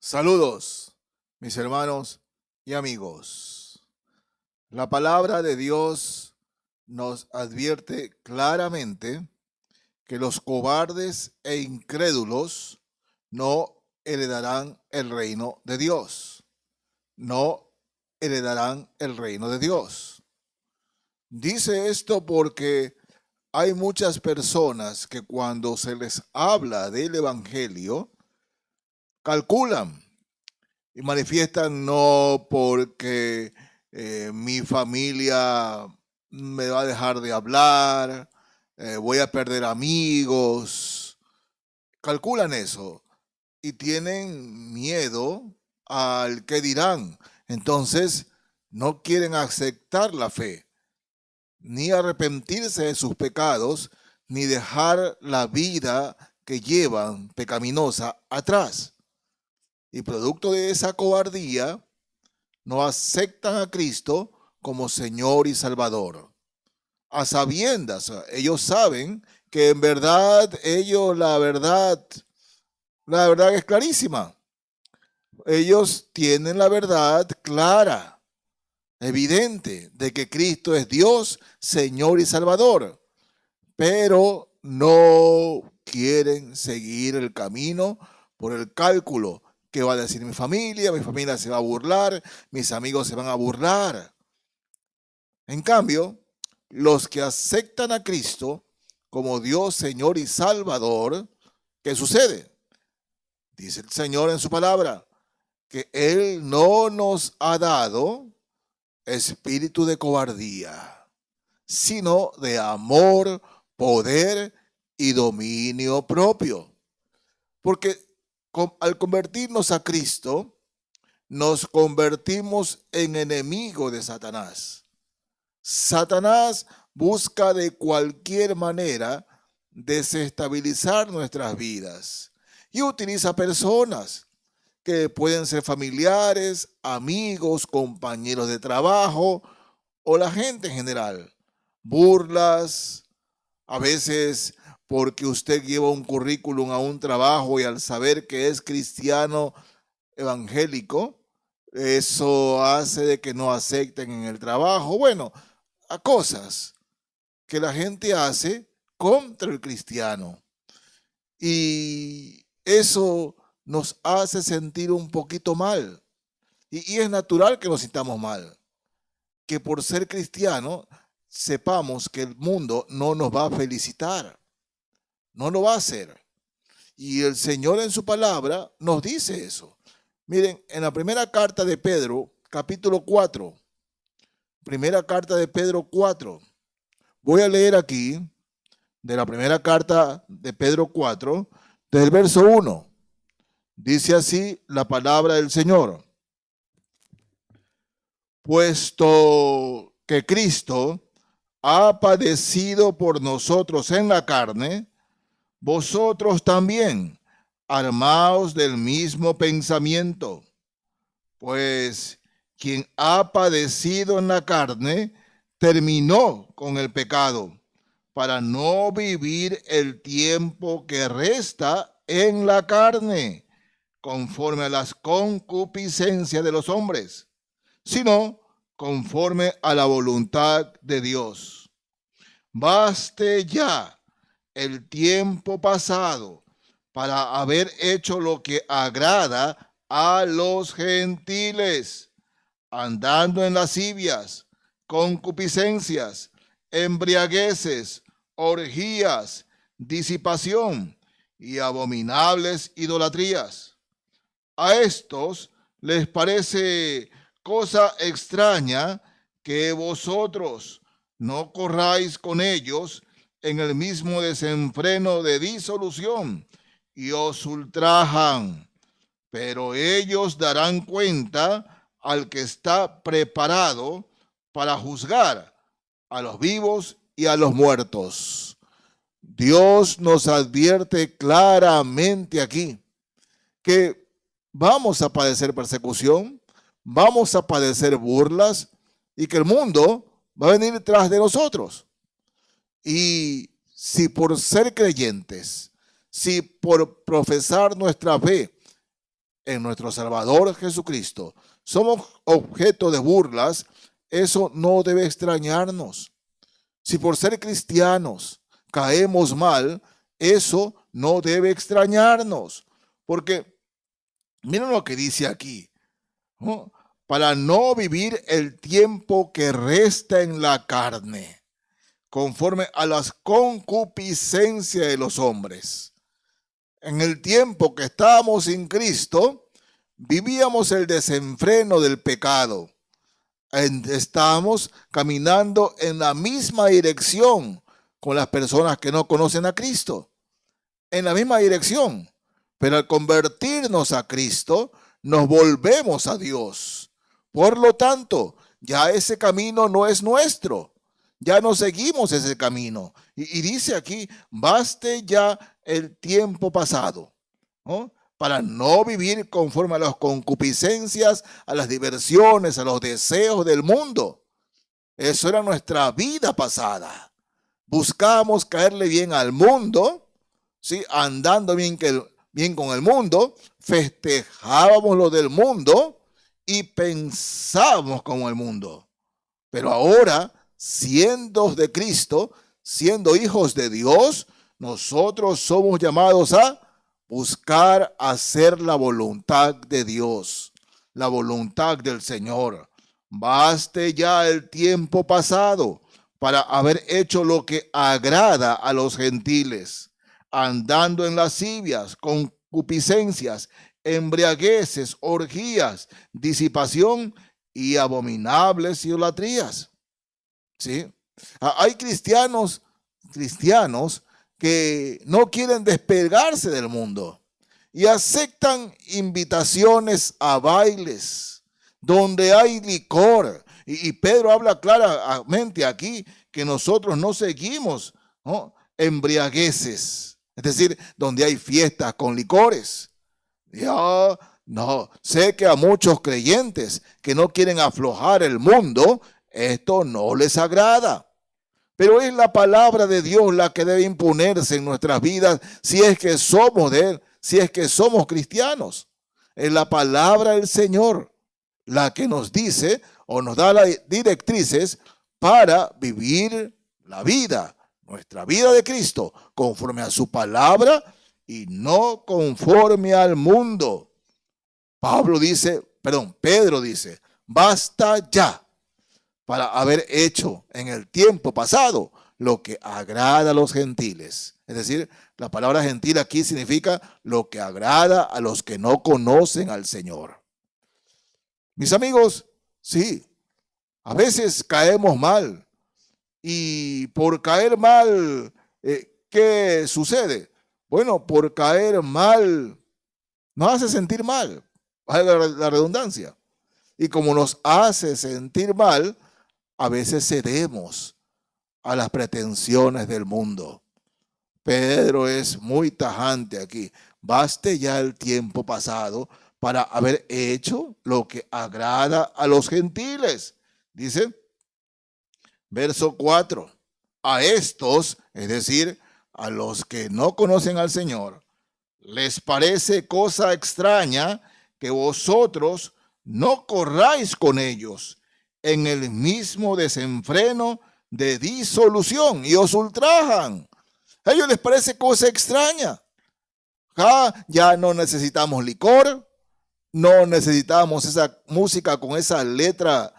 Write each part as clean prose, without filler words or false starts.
Saludos, mis hermanos y amigos. La palabra de Dios nos advierte claramente que los cobardes e incrédulos no heredarán el reino de Dios. No heredarán el reino de Dios. Dice esto porque hay muchas personas que cuando se les habla del Evangelio, calculan y manifiestan no porque mi familia me va a dejar de hablar, voy a perder amigos. Calculan eso y tienen miedo al que dirán. Entonces no quieren aceptar la fe, ni arrepentirse de sus pecados, ni dejar la vida que llevan pecaminosa atrás. Y producto de esa cobardía, no aceptan a Cristo como Señor y Salvador. A sabiendas, ellos saben que en verdad la verdad es clarísima. Ellos tienen la verdad clara, evidente, de que Cristo es Dios, Señor y Salvador, pero no quieren seguir el camino por el cálculo. ¿Qué va a decir mi familia se va a burlar, mis amigos se van a burlar? En cambio, los que aceptan a Cristo como Dios, Señor y Salvador, ¿qué sucede? Dice el Señor en su palabra, que Él no nos ha dado espíritu de cobardía, sino de amor, poder y dominio propio. Porque al convertirnos a Cristo, nos convertimos en enemigo de Satanás. Satanás busca de cualquier manera desestabilizar nuestras vidas y utiliza personas que pueden ser familiares, amigos, compañeros de trabajo o la gente en general. Burlas, a veces porque usted lleva un currículum a un trabajo y al saber que es cristiano evangélico, eso hace de que no acepten en el trabajo. Bueno, a cosas que la gente hace contra el cristiano. Y eso nos hace sentir un poquito mal. Y es natural que nos sintamos mal. Que por ser cristiano sepamos que el mundo no nos va a felicitar. No lo va a hacer. Y el Señor en su palabra nos dice eso. Miren, en la primera carta de Pedro, capítulo 4, primera carta de Pedro 4, voy a leer aquí, de la primera carta de Pedro 4, desde el verso 1. Dice así la palabra del Señor. Puesto que Cristo ha padecido por nosotros en la carne, vosotros también armaos del mismo pensamiento, pues quien ha padecido en la carne terminó con el pecado, para no vivir el tiempo que resta en la carne, conforme a las concupiscencias de los hombres, sino conforme a la voluntad de Dios. Baste ya el tiempo pasado para haber hecho lo que agrada a los gentiles, andando en lascivias, concupiscencias, embriagueces, orgías, disipación y abominables idolatrías. A estos les parece cosa extraña que vosotros no corráis con ellos en el mismo desenfreno de disolución y os ultrajan, pero ellos darán cuenta al que está preparado para juzgar a los vivos y a los muertos. Dios nos advierte claramente aquí que vamos a padecer persecución, vamos a padecer burlas y que el mundo va a venir tras de nosotros. Y si por ser creyentes, si por profesar nuestra fe, en nuestro Salvador Jesucristo, somos objeto de burlas, eso no debe extrañarnos. Si por ser cristianos caemos mal, eso no debe extrañarnos. Porque miren lo que dice aquí, ¿no? Para no vivir el tiempo que resta en la carne, conforme a las concupiscencias de los hombres. En el tiempo que estábamos sin Cristo, vivíamos el desenfreno del pecado. Estamos caminando en la misma dirección con las personas que no conocen a Cristo. En la misma dirección. Pero al convertirnos a Cristo, nos volvemos a Dios. Por lo tanto, ya ese camino no es nuestro. Ya no seguimos ese camino. Y dice aquí, baste ya el tiempo pasado, ¿no? Para no vivir conforme a las concupiscencias, a las diversiones, a los deseos del mundo. Eso era nuestra vida pasada. Buscábamos caerle bien al mundo, ¿sí? Andando bien con el mundo, festejábamos lo del mundo y pensábamos como el mundo. Pero ahora, siendo de Cristo, siendo hijos de Dios, nosotros somos llamados a buscar hacer la voluntad de Dios, la voluntad del Señor. Baste ya el tiempo pasado para haber hecho lo que agrada a los gentiles, andando en lascivias, concupiscencias, embriagueces, orgías, disipación y abominables idolatrías. ¿Sí? Hay cristianos que no quieren despegarse del mundo y aceptan invitaciones a bailes donde hay licor. Y Pedro habla claramente aquí que nosotros no seguimos, ¿no?, embriagueces, es decir, donde hay fiestas con licores. Yo no sé que a muchos creyentes que no quieren aflojar el mundo, esto no les agrada. Pero es la palabra de Dios la que debe imponerse en nuestras vidas si es que somos de Él, si es que somos cristianos. Es la palabra del Señor la que nos dice o nos da las directrices para vivir la vida, nuestra vida de Cristo, conforme a su palabra y no conforme al mundo. Pedro dice, basta ya, para haber hecho en el tiempo pasado lo que agrada a los gentiles. Es decir, la palabra gentil aquí significa lo que agrada a los que no conocen al Señor. Mis amigos, sí, a veces caemos mal. Y por caer mal, ¿qué sucede? Bueno, por caer mal nos hace sentir mal, valga la redundancia. Y como nos hace sentir mal, a veces cedemos a las pretensiones del mundo. Pedro es muy tajante aquí. Baste ya el tiempo pasado para haber hecho lo que agrada a los gentiles. Dice, verso 4. A estos, es decir, a los que no conocen al Señor, les parece cosa extraña que vosotros no corráis con ellos en el mismo desenfreno de disolución y os ultrajan. A ellos les parece cosa extraña. Ya no necesitamos licor, no necesitamos esa música con esa letra,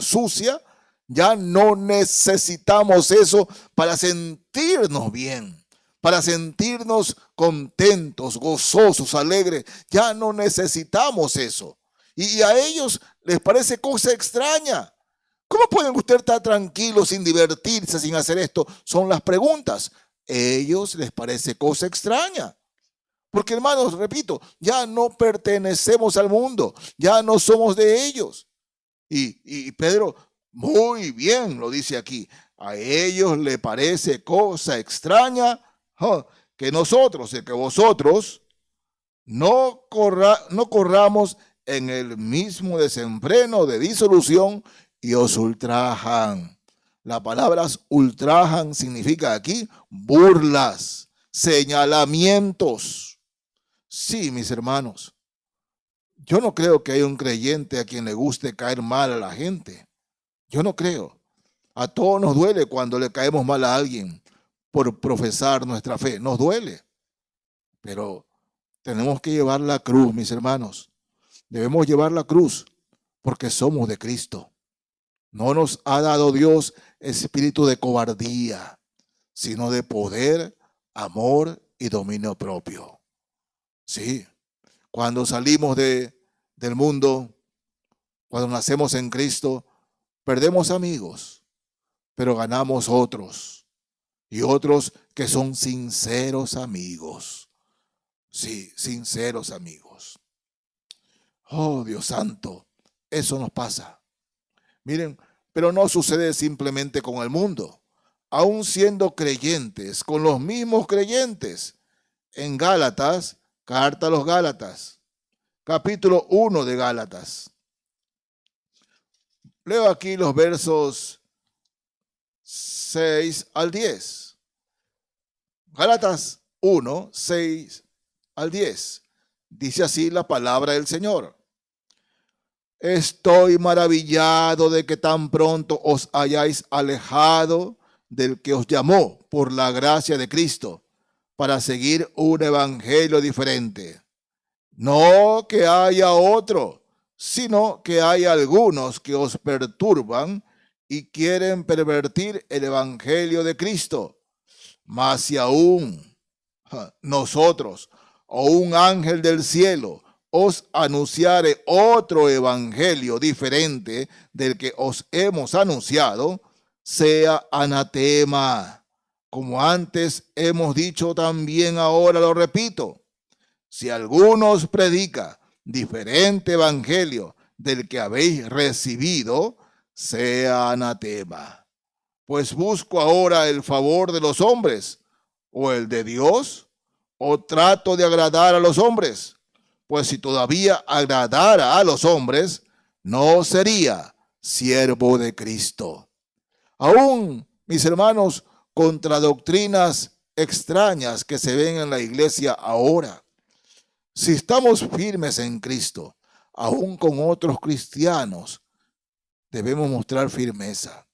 sucia. Ya no necesitamos eso para sentirnos bien, para sentirnos contentos, gozosos, alegres. Ya no necesitamos eso. Y a ellos les parece cosa extraña. ¿Cómo pueden ustedes estar tranquilos sin divertirse, sin hacer esto? Son las preguntas. A ellos les parece cosa extraña. Porque, hermanos, repito, ya no pertenecemos al mundo, ya no somos de ellos. Y Pedro muy bien lo dice aquí. A ellos les parece cosa extraña que nosotros, que vosotros no corramos en el mismo desenfreno de disolución y os ultrajan. La palabra ultrajan significa aquí burlas, señalamientos. Sí, mis hermanos, Yo no creo que haya un creyente a quien le guste caer mal a la gente. Yo no creo. A todos nos duele cuando le caemos mal a alguien por profesar nuestra fe. Nos duele. Pero tenemos que llevar la cruz, mis hermanos. Debemos llevar la cruz porque somos de Cristo. No nos ha dado Dios espíritu de cobardía, sino de poder, amor y dominio propio. Sí, cuando salimos del mundo, cuando nacemos en Cristo, perdemos amigos, pero ganamos otros. Y otros que son sinceros amigos. Sí, sinceros amigos. Oh, Dios santo, eso nos pasa. Miren, pero no sucede simplemente con el mundo. Aún siendo creyentes, con los mismos creyentes. En Gálatas, carta a los Gálatas, capítulo 1 de Gálatas. Leo aquí los versos 6 al 10. Gálatas 1, 6 al 10. Dice así la palabra del Señor. Estoy maravillado de que tan pronto os hayáis alejado del que os llamó por la gracia de Cristo para seguir un evangelio diferente. No que haya otro, sino que hay algunos que os perturban y quieren pervertir el evangelio de Cristo. Mas si aún nosotros o un ángel del cielo os anunciare otro evangelio diferente del que os hemos anunciado, sea anatema. Como antes hemos dicho, también ahora lo repito. Si alguno os predica diferente evangelio del que habéis recibido, sea anatema. Pues busco ahora el favor de los hombres, o el de Dios, o trato de agradar a los hombres. Pues si todavía agradara a los hombres, no sería siervo de Cristo. Aún, mis hermanos, contra doctrinas extrañas que se ven en la iglesia ahora. Si estamos firmes en Cristo, aún con otros cristianos, debemos mostrar firmeza.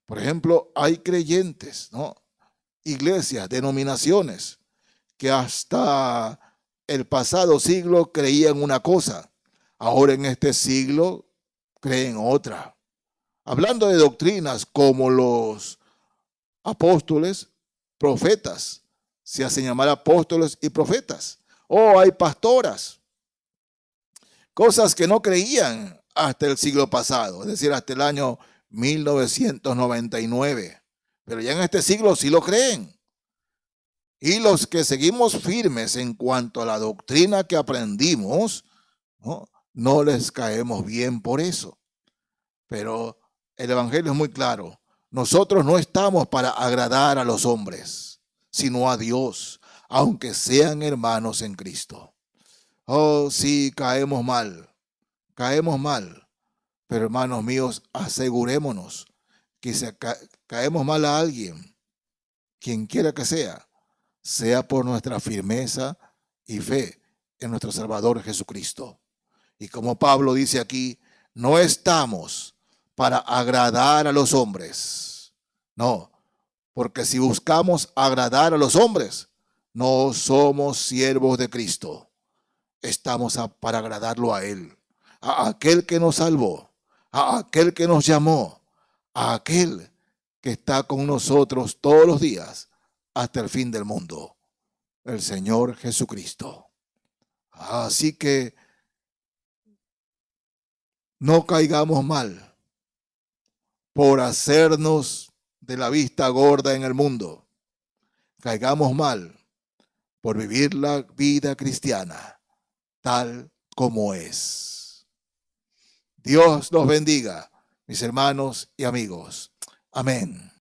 Por ejemplo, hay creyentes, ¿no? Iglesias, denominaciones, que hasta el pasado siglo creían una cosa, ahora en este siglo creen otra. Hablando de doctrinas como los apóstoles, profetas, se hacen llamar apóstoles y profetas. O hay pastoras, cosas que no creían hasta el siglo pasado, es decir, hasta el año 1999. Pero ya en este siglo sí lo creen. Y los que seguimos firmes en cuanto a la doctrina que aprendimos, no les caemos bien por eso. Pero el evangelio es muy claro. Nosotros no estamos para agradar a los hombres, sino a Dios, aunque sean hermanos en Cristo. Oh, sí, caemos mal. Pero hermanos míos, asegurémonos que si caemos mal a alguien, quien quiera que sea por nuestra firmeza y fe en nuestro Salvador Jesucristo. Y como Pablo dice aquí, no estamos para agradar a los hombres. No, porque si buscamos agradar a los hombres, no somos siervos de Cristo. Estamos para agradarlo a Él, a aquel que nos salvó, a aquel que nos llamó, a aquel que está con nosotros todos los días hasta el fin del mundo, el Señor Jesucristo. Así que no caigamos mal por hacernos de la vista gorda en el mundo. Caigamos mal por vivir la vida cristiana tal como es. Dios los bendiga, mis hermanos y amigos. Amén.